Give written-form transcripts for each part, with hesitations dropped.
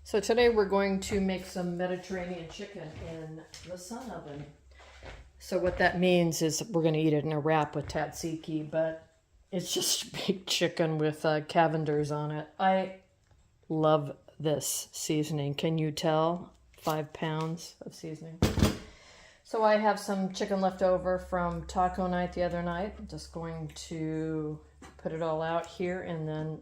So today we're going to make some Mediterranean chicken in the sun oven. So what that means is we're going to eat it in a wrap with tzatziki, but it's just baked chicken with cavenders on it. I love this seasoning. Can you tell? 5 pounds of seasoning. So I have some chicken left over from taco night the other night. I'm just going to put it all out here, and then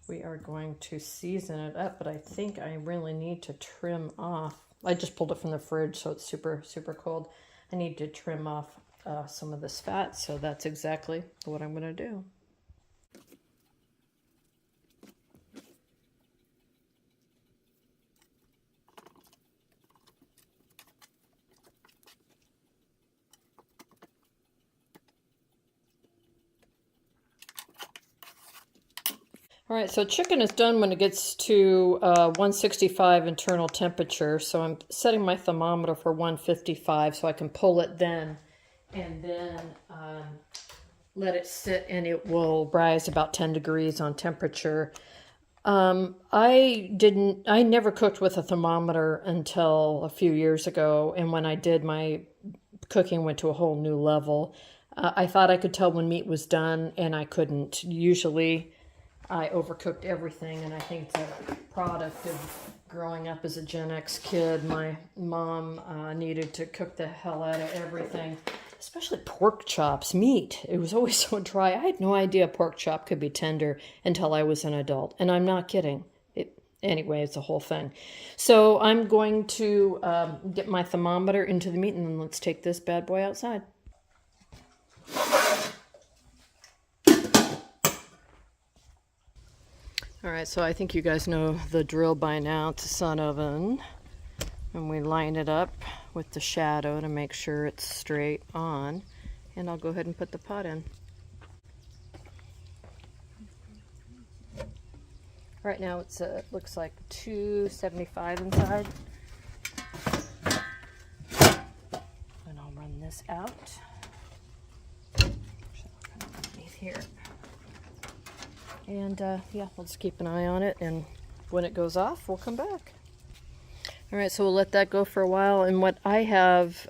we are going to season it up, but I think I really need to trim off. I just pulled it from the fridge, so it's super, super cold. I need to trim off some of this fat, so that's exactly what I'm going to do. All right, so chicken is done when it gets to 165 internal temperature. So I'm setting my thermometer for 155 so I can pull it then, and then let it sit, and it will rise about 10 degrees on temperature. I never cooked with a thermometer until a few years ago, and when I did, my cooking went to a whole new level. I thought I could tell when meat was done, and I couldn't. Usually I overcooked everything, and I think it's a product of growing up as a Gen X kid. My mom needed to cook the hell out of everything, especially pork chops, meat. It was always so dry. I had no idea pork chop could be tender until I was an adult, and I'm not kidding. Anyway, it's a whole thing. So I'm going to get my thermometer into the meat, and then let's take this bad boy outside. All right, so I think you guys know the drill by now. It's a sun oven, and we line it up with the shadow to make sure it's straight on, and I'll go ahead and put the pot in. Right now it looks like 275 inside, and I'll run this out. Underneath here. And yeah, we'll just keep an eye on it, and when it goes off, we'll come back. All right, so we'll let that go for a while, and what I have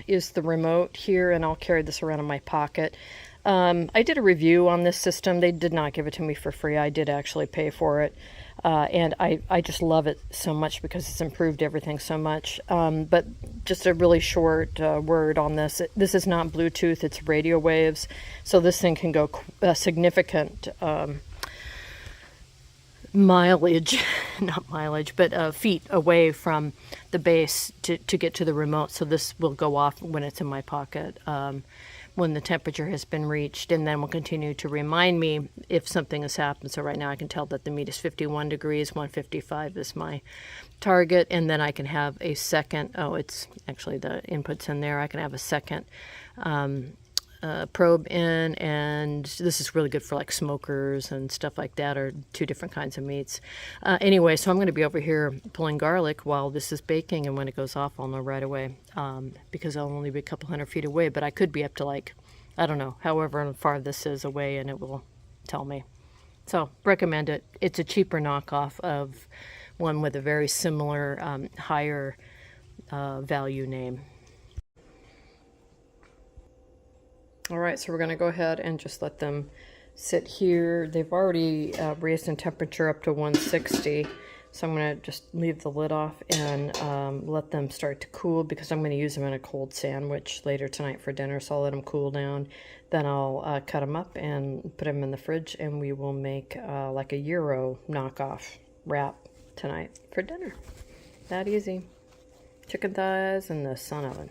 is the remote here, and I'll carry this around in my pocket. I did a review on this system. They did not give it to me for free. I did actually pay for it, and I just love it so much because it's improved everything so much. But just a really short word on this. This is not Bluetooth, it's radio waves, so this thing can go significant mileage, not mileage, but feet away from the base to get to the remote. So this will go off when it's in my pocket, when the temperature has been reached, and then will continue to remind me if something has happened. So right now I can tell that the meat is 51 degrees, 155 is my target, and then I can have a second, it's actually the inputs in there, I can have a second probe in, and this is really good for like smokers and stuff like that, or 2 different kinds of meats. Anyway, so I'm going to be over here pulling garlic while this is baking, and when it goes off I'll know right away, because I'll only be a couple hundred feet away, but I could be up to like, I don't know, however far this is away, and it will tell me. So recommend it. It's a cheaper knockoff of one with a very similar higher value name. All right, so we're going to go ahead and just let them sit here. They've already raised in temperature up to 160, so I'm going to just leave the lid off and let them start to cool, because I'm going to use them in a cold sandwich later tonight for dinner, so I'll let them cool down. Then I'll cut them up and put them in the fridge, and we will make like a Euro knockoff wrap tonight for dinner. That easy. Chicken thighs in the sun oven.